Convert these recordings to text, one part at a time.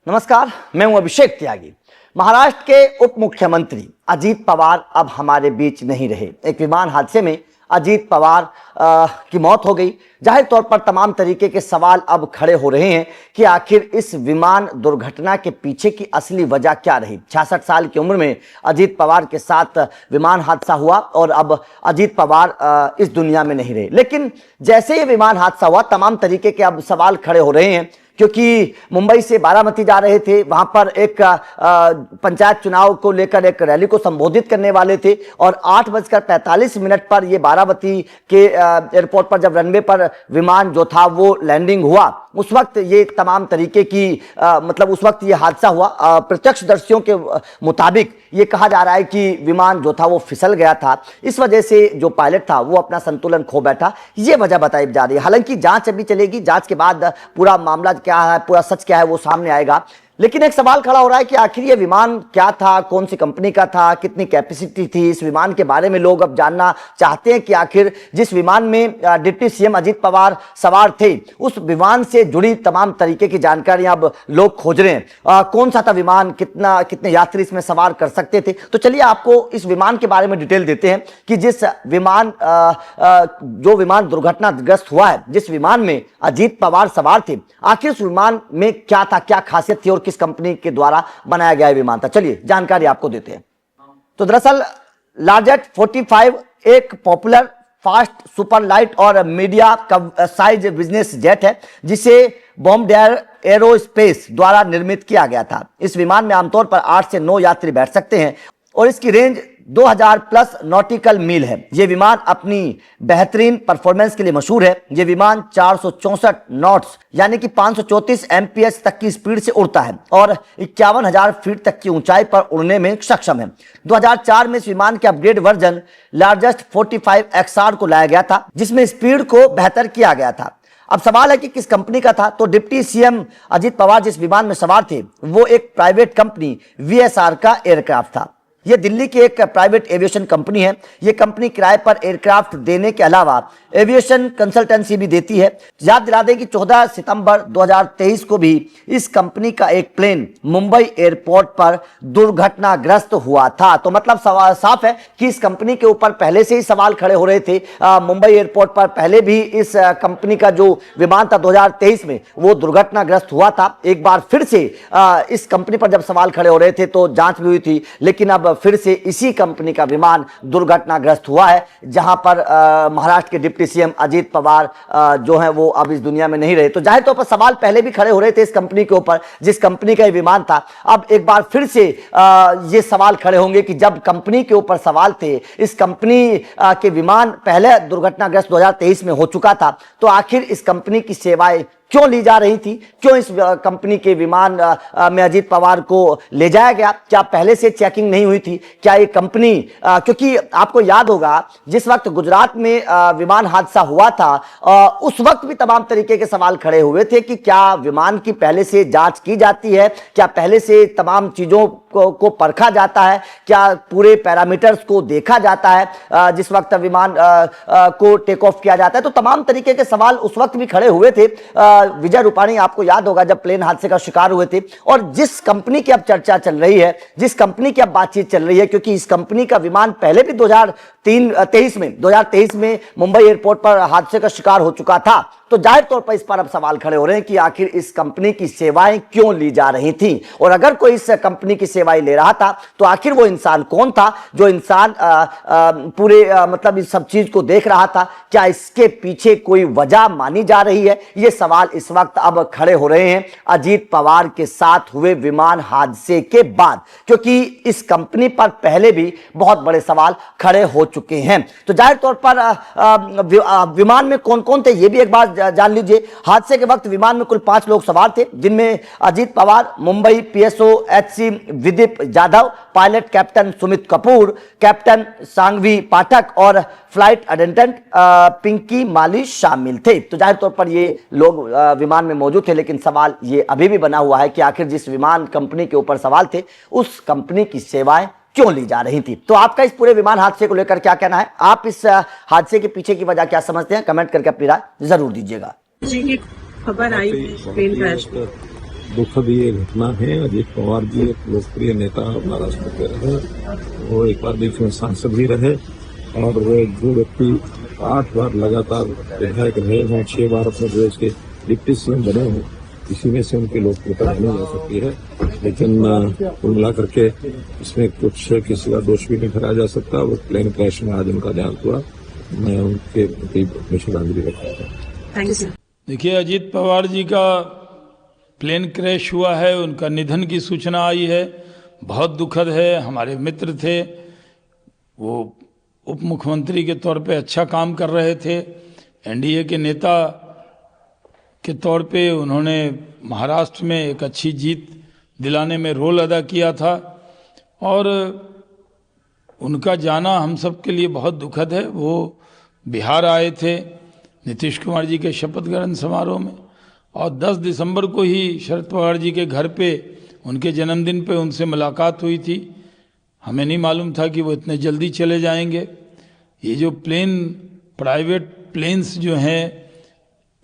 नमस्कार, मैं हूं अभिषेक त्यागी। महाराष्ट्र के उप मुख्यमंत्री अजीत पवार अब हमारे बीच नहीं रहे। एक विमान हादसे में अजीत पवार की मौत हो गई। जाहिर तौर पर तमाम तरीके के सवाल अब खड़े हो रहे हैं कि आखिर इस विमान दुर्घटना के पीछे की असली वजह क्या रही। 66 साल की उम्र में अजीत पवार के साथ विमान हादसा हुआ और अब अजीत पवार इस दुनिया में नहीं रहे। लेकिन जैसे ये विमान हादसा हुआ, तमाम तरीके के अब सवाल खड़े हो रहे हैं, क्योंकि मुंबई से बारामती जा रहे थे। वहां पर एक पंचायत चुनाव को लेकर एक रैली को संबोधित करने वाले थे और 8:45 पर ये बारामती के एयरपोर्ट पर जब रनवे पर विमान जो था वो लैंडिंग हुआ, उस वक्त ये तमाम तरीके की उस वक्त ये हादसा हुआ। प्रत्यक्षदर्शियों के मुताबिक ये कहा जा रहा है कि विमान जो था वो फिसल गया था। इस वजह से जो पायलट था वो अपना संतुलन खो बैठा। ये वजह बताई जा रही है। हालांकि जांच अभी चलेगी, जांच के बाद पूरा मामला क्या है, पूरा सच क्या है, वो सामने आएगा। लेकिन एक सवाल खड़ा हो रहा है कि आखिर ये विमान क्या था, कौन सी कंपनी का था, कितनी कैपेसिटी थी। इस विमान के बारे में लोग अब जानना चाहते हैं कि आखिर जिस विमान में डिप्टी सीएम अजीत पवार सवार थे, उस विमान से जुड़ी तमाम तरीके की जानकारियां अब लोग खोज रहे हैं। कौन सा था विमान, कितने यात्री इसमें सवार कर सकते थे। तो चलिए आपको इस विमान के बारे में डिटेल देते हैं कि जिस विमान जो विमान दुर्घटनाग्रस्त हुआ है, जिस विमान में अजीत पवार सवार थे, आखिर उस विमान में क्या था, क्या खासियत थी और किस कंपनी के द्वारा बनाया गया विमान था। चलिए जानकारी आपको देते हैं। तो दरअसल लार्जेट 45 एक पॉपुलर फास्ट सुपर लाइट और मीडिया साइज बिजनेस जेट है, जिसे बॉम्बार्डियर एरोस्पेस द्वारा निर्मित किया गया था। इस विमान में आमतौर पर 8 से 9 यात्री बैठ सकते हैं और इसकी रेंज 2000 प्लस नॉटिकल मील है। यह विमान अपनी बेहतरीन परफॉर्मेंस के लिए मशहूर है। यह विमान 464 नॉट्स यानी कि 534 एमपीएच तक की स्पीड से उड़ता है और 51,000 फीट तक की ऊंचाई पर उड़ने में सक्षम है। 2004 में इस विमान के अपग्रेड वर्जन लार्जेस्ट 45 XR को लाया गया था, जिसमें स्पीड को बेहतर किया गया था। अब सवाल है कि किस कंपनी का था। तो डिप्टी सीएम अजीत पवार जिस विमान में सवार थे वो एक प्राइवेट कंपनी VSR का एयरक्राफ्ट था। यह दिल्ली की एक प्राइवेट एविएशन कंपनी है। यह कंपनी किराए पर एयरक्राफ्ट देने के अलावा एविएशन कंसल्टेंसी भी देती है। याद दिला दें कि 14 सितंबर 2023 को भी इस कंपनी का एक प्लेन मुंबई एयरपोर्ट पर दुर्घटनाग्रस्त हुआ था। तो मतलब साफ है कि इस कंपनी के ऊपर पहले से ही सवाल खड़े हो रहे थे। मुंबई एयरपोर्ट पर पहले भी इस कंपनी का जो विमान था 2023 में वो दुर्घटनाग्रस्त हुआ था। एक बार फिर से इस कंपनी पर जब सवाल खड़े हो रहे थे तो जांच भी हुई थी, लेकिन अब फिर से इसी कंपनी का विमान दुर्घटनाग्रस्त हुआ है, जहां पर महाराष्ट्र के डिप्टी सीएम अजीत पवार जो हैं वो अब इस दुनिया में नहीं रहे। तो जाहिर तौर पर सवाल पहले भी खड़े हो रहे थे इस कंपनी के ऊपर, जिस कंपनी का ये विमान था। अब एक बार फिर से ये सवाल खड़े होंगे कि जब कंपनी के ऊपर सवाल थे, इस कंपनी के विमान पहले दुर्घटनाग्रस्त 2023 में हो चुका था, तो आखिर इस कंपनी की सेवाएं क्यों ली जा रही थी, क्यों इस कंपनी के विमान में अजीत पवार को ले जाया गया। क्या पहले से चेकिंग नहीं हुई थी? क्या ये कंपनी क्योंकि आपको याद होगा जिस वक्त गुजरात में विमान हादसा हुआ था, उस वक्त भी तमाम तरीके के सवाल खड़े हुए थे कि क्या विमान की पहले से जांच की जाती है, क्या पहले से तमाम चीजों को परखा जाता है, क्या पूरे पैरामीटर्स को देखा जाता है जिस वक्त विमान को टेक ऑफ किया जाता है। तो तमाम तरीके के सवाल उस वक्त भी खड़े हुए थे। विजय रूपाणी आपको याद होगा जब प्लेन हादसे का शिकार हुए थे। और जिस कंपनी की अब चर्चा चल रही है, जिस कंपनी की अब बातचीत चल रही है, क्योंकि इस कंपनी का विमान पहले भी 2023 में मुंबई एयरपोर्ट पर हादसे का शिकार हो चुका था। तो जाहिर तौर पर इस पर अब सवाल खड़े हो रहे हैं कि आखिर इस कंपनी की सेवाएं क्यों ली जा रही थी, और अगर कोई इस कंपनी की सेवाएं ले रहा था तो आखिर वो इंसान कौन था, जो इंसान पूरे इस सब चीज को देख रहा था। क्या इसके पीछे कोई वजह मानी जा रही है? ये सवाल इस वक्त अब खड़े हो रहे हैं अजीत पवार के साथ हुए विमान हादसे के बाद, क्योंकि इस कंपनी पर पहले भी बहुत बड़े सवाल खड़े हो चुके हैं। तो जाहिर तौर पर विमान में कौन कौन थे ये भी एक बार जान लीजिए। हादसे के वक्त विमान में कुल 5 लोग सवार थे, जिनमें Ajit Pawar, Mumbai PSO HC Vidip Jadhav, pilot captain Sumit Kapoor, captain Sanghvi Pathak और फ्लाइट अटेंडेंट पिंकी माली शामिल थे। तो जाहिर तौर पर ये लोग विमान में मौजूद थे, लेकिन सवाल ये अभी भी बना हुआ है कि आखिर जिस विमान कंपनी के ऊपर सवाल थे उस कंपनी की सेवाएं क्यों ली जा रही थी। तो आपका इस पूरे विमान हादसे को लेकर क्या कहना है? आप इस हादसे के पीछे की वजह क्या समझते हैं? कमेंट करके अपनी राय जरूर दीजिएगा। जी, एक खबर आई प्लेन क्रैश दुखद ये घटना है। अजीत पवार जी एक लोकप्रिय नेता महाराष्ट्र के रहे, वो एक बार बीच में सांसद भी रहे और वो जो व्यक्ति 8 बार लगातार विधायक रहे हैं, 6 बार अपने प्रदेश के डिप्टी सीएम बने हैं, इसी में से उनकी लोकप्रियता नहीं जा सकती है। लेकिन कुल मिला करके इसमें कुछ किसी का दोष भी नहीं ठहराया जा सकता। वो प्लेन क्रैश में आज उनका देहांत हुआ, मैं उनके प्रति श्रद्धांजलि व्यक्त करता हूँ। Thank you sir. देखिए, अजीत पवार जी का प्लेन क्रैश हुआ है, उनका निधन की सूचना आई है, बहुत दुखद है। हमारे मित्र थे, वो उप मुख्यमंत्री के तौर पे अच्छा काम कर रहे थे, एनडीए के नेता के तौर पे उन्होंने महाराष्ट्र में एक अच्छी जीत दिलाने में रोल अदा किया था और उनका जाना हम सब के लिए बहुत दुखद है। वो बिहार आए थे नीतीश कुमार जी के शपथ ग्रहण समारोह में और 10 दिसंबर को ही शरद पवार जी के घर पे उनके जन्मदिन पे उनसे मुलाकात हुई थी। हमें नहीं मालूम था कि वो इतने जल्दी चले जाएंगे। ये जो प्राइवेट प्लेन्स जो हैं,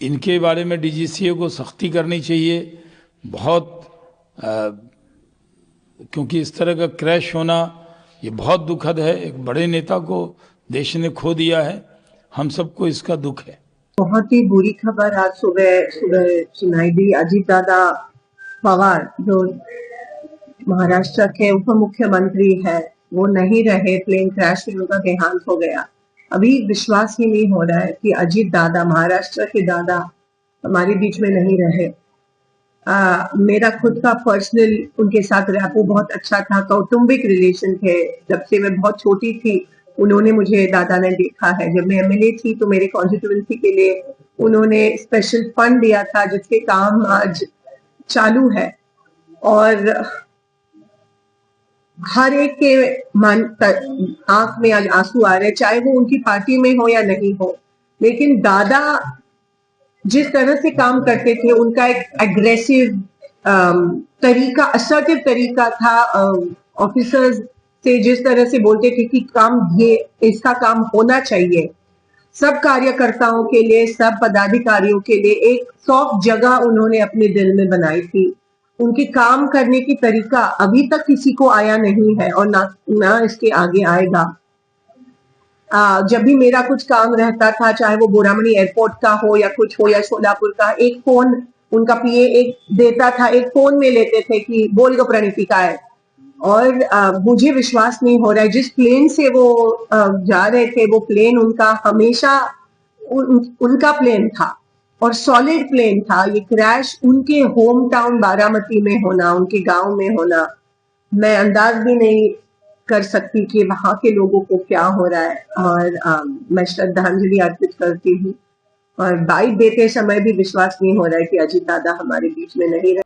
इनके बारे में डीजीसीए को सख्ती करनी चाहिए बहुत, क्योंकि इस तरह का क्रैश होना ये बहुत दुखद है। एक बड़े नेता को देश ने खो दिया है, हम सबको इसका दुख है। बहुत ही बुरी खबर आज सुबह सुनाई दी। अजीत दादा पवार जो महाराष्ट्र के उप मुख्यमंत्री है, वो नहीं रहे, प्लेन क्रैश में उनका देहांत हो गया। अभी विश्वास ही नहीं हो रहा है कि अजीत दादा, महाराष्ट्र के दादा, हमारे बीच में नहीं रहे। मेरा खुद का पर्सनल उनके साथ रैपो बहुत अच्छा था, कौटुंबिक रिलेशन थे। जब से मैं बहुत छोटी थी उन्होंने मुझे, दादा ने देखा है। जब मैं एमएलए थी तो मेरे कॉन्स्टिट्यूएंसी के लिए उन्होंने स्पेशल फंड दिया था, जिसके काम आज चालू है और हर एक के आंख में आज आंसू आ रहे, चाहे वो उनकी पार्टी में हो या नहीं हो। लेकिन दादा जिस तरह से काम करते थे, उनका एक एग्रेसिव तरीका, असर्टिव तरीका था। ऑफिसर्स से जिस तरह से बोलते थे कि काम ये, इसका काम होना चाहिए। सब कार्यकर्ताओं के लिए, सब पदाधिकारियों के लिए एक सॉफ्ट जगह उन्होंने अपने दिल में बनाई थी। उनके काम करने की तरीका अभी तक किसी को आया नहीं है और ना इसके आगे आएगा। जब भी मेरा कुछ काम रहता था, चाहे वो बोरामणी एयरपोर्ट का हो या कुछ हो या सोलापुर का, एक फोन उनका पीए एक देता था, एक फोन में लेते थे कि बोल गो प्रणीति का है। और मुझे विश्वास नहीं हो रहा है, जिस प्लेन से वो जा रहे थे, वो प्लेन उनका हमेशा उनका प्लेन था और सॉलिड प्लेन था। ये क्रैश उनके होम टाउन बारामती में होना, उनके गांव में होना, मैं अंदाज भी नहीं कर सकती कि वहां के लोगों को क्या हो रहा है। और मैं श्रद्धांजलि अर्पित करती हूँ और बाइट देते समय भी विश्वास नहीं हो रहा है कि अजीत दादा हमारे बीच में नहीं रहे।